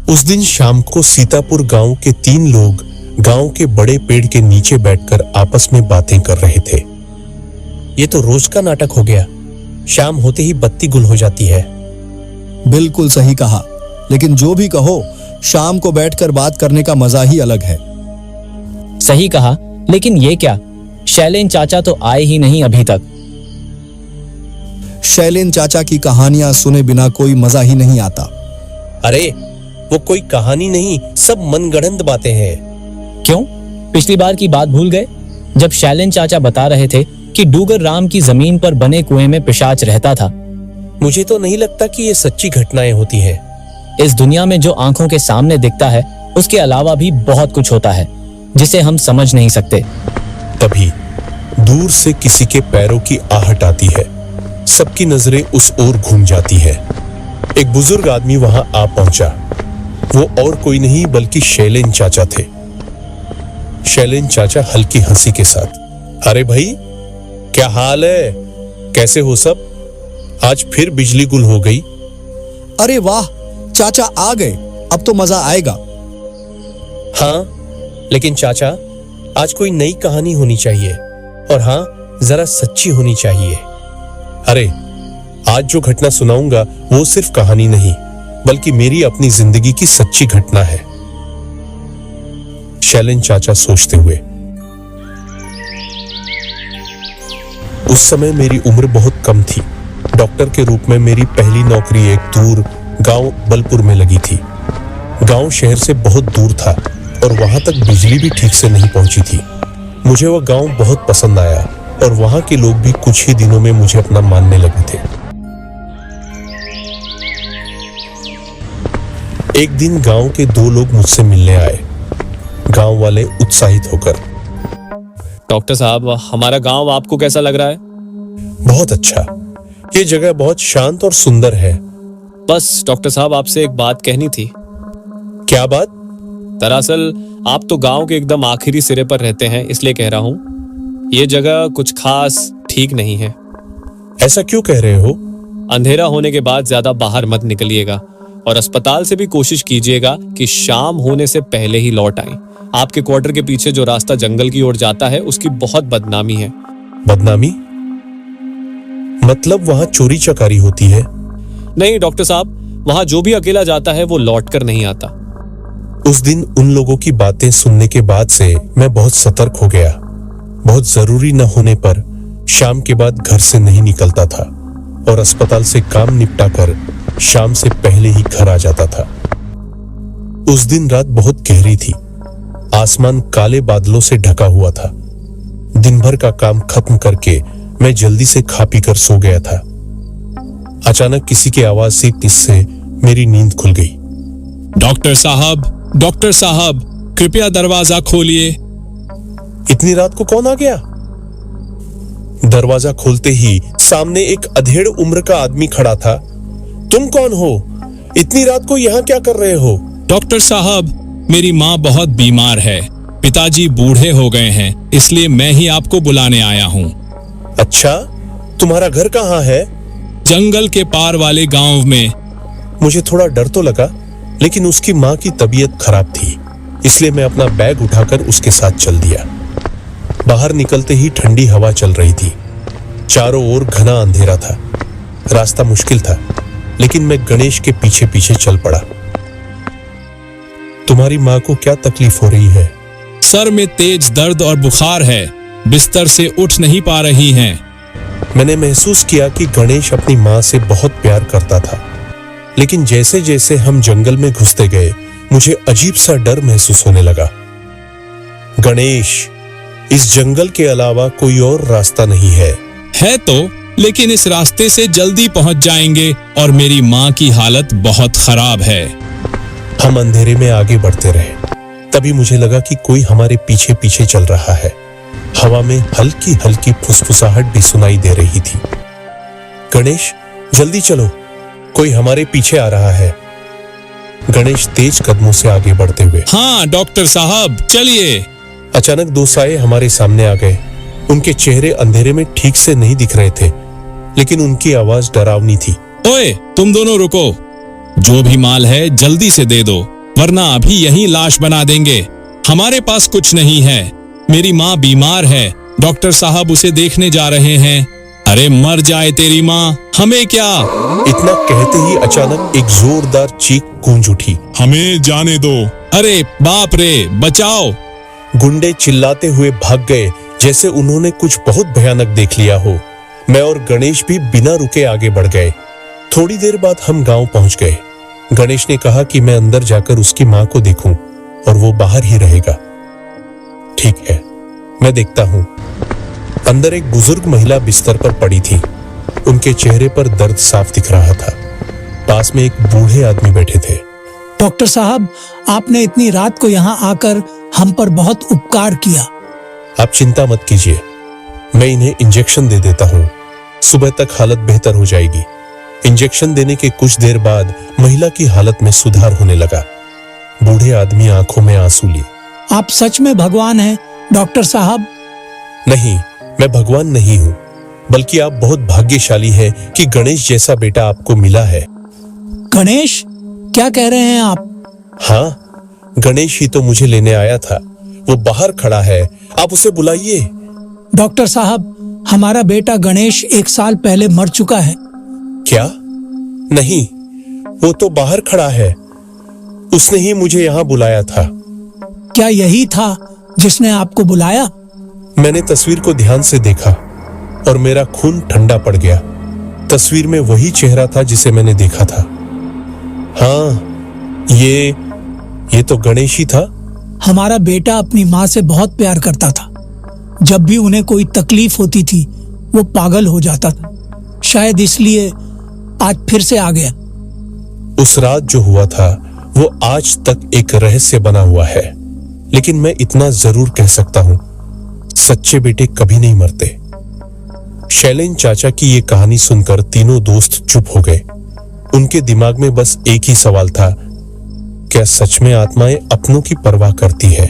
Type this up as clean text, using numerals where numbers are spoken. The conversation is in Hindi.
उस दिन शाम को सीतापुर गांव के 3 लोग गांव के बड़े पेड़ के नीचे बैठकर आपस में बातें कर रहे थे। ये तो रोज का नाटक हो गया, शाम होते ही बत्ती गुल हो जाती है। बिल्कुल सही कहा, लेकिन जो भी कहो, शाम को बैठकर बात करने का मजा ही अलग है। सही कहा, लेकिन ये क्या, शैलेन चाचा तो आए ही नहीं अभी तक। शैलेन चाचा की कहानियां सुने बिना कोई मजा ही नहीं आता। अरे वो कोई कहानी नहीं, सब मनगढ़ंत बातें हैं। क्यों? पिछली बार की बात भूल गए, जब शैलेन चाचा बता रहे थे कि डूगर राम की जमीन पर बने कुएं में पिशाच रहता था। मुझे तो नहीं लगता कि ये सच्ची घटनाएं होती हैं। इस दुनिया में जो आंखों के सामने दिखता है, उसके अलावा भी बहुत कुछ होता है जिसे हम समझ नहीं सकते। तभी दूर से किसी के पैरों की आहट आती है। सबकी नजरें उस ओर घूम जाती है। एक बुजुर्ग आदमी वहां आ पहुंचा। वो और कोई नहीं बल्कि शैलेन चाचा थे। शैलेन चाचा हल्की हंसी के साथ, अरे भाई, क्या हाल है? कैसे हो सब? आज फिर बिजली गुल हो गई। अरे वाह, चाचा आ गए, अब तो मजा आएगा। हाँ, लेकिन चाचा, आज कोई नई कहानी होनी चाहिए, और हाँ, जरा सच्ची होनी चाहिए। अरे, आज जो घटना सुनाऊंगा वो सिर्फ कहानी नहीं, बल्कि मेरी अपनी जिंदगी की सच्ची घटना है। शैलेन चाचा सोचते हुए, उस समय मेरी उम्र बहुत कम थी। डॉक्टर के रूप में मेरी पहली नौकरी एक दूर गांव बलपुर में लगी थी। गांव शहर से बहुत दूर था और वहां तक बिजली भी ठीक से नहीं पहुंची थी। मुझे वह गांव बहुत पसंद आया और वहां के लोग भी कुछ ही दिनों में मुझे अपना मानने लगे थे। एक दिन गांव के 2 लोग मुझसे मिलने आए। गांव वाले उत्साहित होकर, डॉक्टर साहब, हमारा गांव आपको कैसा लग रहा है? बहुत अच्छा, ये जगह बहुत शांत और सुंदर है। बस डॉक्टर साहब, आपसे एक बात कहनी थी। क्या बात? दरअसल आप तो गांव के एकदम आखिरी सिरे पर रहते हैं, इसलिए कह रहा हूँ, ये जगह कुछ खास ठीक नहीं है। ऐसा क्यों कह रहे हो? अंधेरा होने के बाद ज्यादा बाहर मत निकलिएगा और अस्पताल से भी कोशिश कीजिएगा कि शाम होने से पहले ही लौट आएं। आपके क्वार्टर के पीछे जो रास्ता जंगल की ओर जाता है, उसकी बहुत बदनामी है। बदनामी? मतलब वहां चोरी चकारी होती है? नहीं डॉक्टर साहब, वहां जो भी अकेला जाता है वो लौट कर नहीं आता। उस दिन उन लोगों की बातें सुनने के बाद से मैं बहुत सतर्क हो गया। बहुत जरूरी न होने पर शाम के बाद घर से नहीं निकलता था और अस्पताल से काम निपटा कर शाम से पहले ही घर आ जाता था। उस दिन रात बहुत गहरी थी। आसमान काले बादलों से ढका हुआ था। दिन भर का काम खत्म करके मैं जल्दी से खा पी कर सो गया था। अचानक किसी की आवाज से किससे मेरी नींद खुल गई। डॉक्टर साहब, कृपया दरवाजा खोलिए। इतनी रात को कौन आ गया? दरवाजा खोलते ही सामने एक अधेड़ उम्र का आदमी खड़ा था। तुम कौन हो? इतनी रात को यहाँ क्या कर रहे हो? डॉक्टर साहब, मेरी माँ बहुत बीमार है। पिताजी बूढ़े हो गए हैं, इसलिए मैं ही आपको बुलाने आया हूँ। अच्छा, तुम्हारा घर कहाँ है? जंगल के पार वाले गांव में। मुझे थोड़ा डर तो लगा, लेकिन उसकी माँ की तबीयत खराब थी, इसलिए मैं अपना बैग उठाकर उसके साथ चल दिया। बाहर निकलते ही ठंडी हवा चल रही थी। चारों ओर घना अंधेरा था। रास्ता मुश्किल था, लेकिन मैं गणेश के पीछे पीछे चल पड़ा। तुम्हारी माँ को क्या तकलीफ हो रही है? सर में तेज दर्द और बुखार है, बिस्तर से उठ नहीं पा रही हैं। मैंने महसूस किया कि गणेश अपनी माँ से बहुत प्यार करता था, लेकिन जैसे जैसे हम जंगल में घुसते गए, मुझे अजीब सा डर महसूस होने लगा। गणेश, इस जंगल के अलावा कोई और रास्ता नहीं है। है तो, लेकिन इस रास्ते से जल्दी पहुंच जाएंगे और मेरी माँ की हालत बहुत खराब है। हम अंधेरे में आगे बढ़ते रहे। तभी मुझे लगा कि कोई हमारे पीछे पीछे चल रहा है। हवा में हल्की हल्की फुसफुसाहट भी सुनाई दे रही थी। गणेश, जल्दी चलो, कोई हमारे पीछे आ रहा है। गणेश तेज कदमों से आगे बढ़ते हुए, हाँ डॉक्टर साहब, चलिए। अचानक 2 साए हमारे सामने आ गए। उनके चेहरे अंधेरे में ठीक से नहीं दिख रहे थे, लेकिन उनकी आवाज डरावनी थी। ओए, तुम दोनों रुको। जो भी माल है जल्दी से दे दो, वरना अभी यहीं लाश बना देंगे। हमारे पास कुछ नहीं है। मेरी माँ बीमार है, डॉक्टर साहब उसे देखने जा रहे हैं। अरे मर जाए तेरी माँ, हमें क्या। इतना कहते ही अचानक एक जोरदार चीख गूंज उठी। हमें जाने दो। अरे बाप रे, बचाओ। गुंडे चिल्लाते हुए भाग गए जैसे उन्होंने कुछ बहुत भयानक देख लिया हो। मैं और गणेश भी बिना रुके आगे बढ़ गए। थोड़ी देर बाद हम गांव पहुंच गए। गणेश ने कहा कि मैं अंदर जाकर उसकी मां को देखूं और वो बाहर ही रहेगा। ठीक है, मैं देखता हूं। अंदर एक बुजुर्ग महिला बिस्तर पर पड़ी थी। उनके चेहरे पर दर्द साफ दिख रहा था। पास में एक बूढ़े आदमी बैठे थे। डॉक्टर साहब, आपने इतनी रात को यहाँ आकर हम पर बहुत उपकार किया। आप चिंता मत कीजिए, मैं इन्हें इंजेक्शन दे देता हूँ। सुबह तक हालत बेहतर हो जाएगी। इंजेक्शन देने के कुछ देर बाद महिला की हालत में सुधार होने लगा। बूढ़े आदमी आंखों में आंसू लिए। आप सच में भगवान हैं डॉक्टर साहब। नहीं, मैं भगवान नहीं हूँ, बल्कि आप बहुत भाग्यशाली हैं कि गणेश जैसा बेटा आपको मिला है। गणेश? क्या कह रहे हैं आप? हाँ, गणेश ही तो मुझे लेने आया था। वो बाहर खड़ा है, आप उसे बुलाइए। डॉक्टर साहब, हमारा बेटा गणेश 1 साल पहले मर चुका है। क्या? नहीं, वो तो बाहर खड़ा है। उसने ही मुझे यहाँ बुलाया था। क्या यही था जिसने आपको बुलाया? मैंने तस्वीर को ध्यान से देखा और मेरा खून ठंडा पड़ गया। तस्वीर में वही चेहरा था जिसे मैंने देखा था। हाँ, ये तो गणेश ही था। हमारा बेटा अपनी माँ से बहुत प्यार करता था। जब भी उन्हें कोई तकलीफ होती थी वो पागल हो जाता था। शायद इसलिए आज फिर से आ गया। उस रात जो हुआ था वो आज तक एक रहस्य बना हुआ है। लेकिन मैं इतना जरूर कह सकता हूं, सच्चे बेटे कभी नहीं मरते। शैलेन चाचा की ये कहानी सुनकर तीनों दोस्त चुप हो गए। उनके दिमाग में बस एक ही सवाल था, क्या सच में आत्माएं अपनों की परवाह करती है?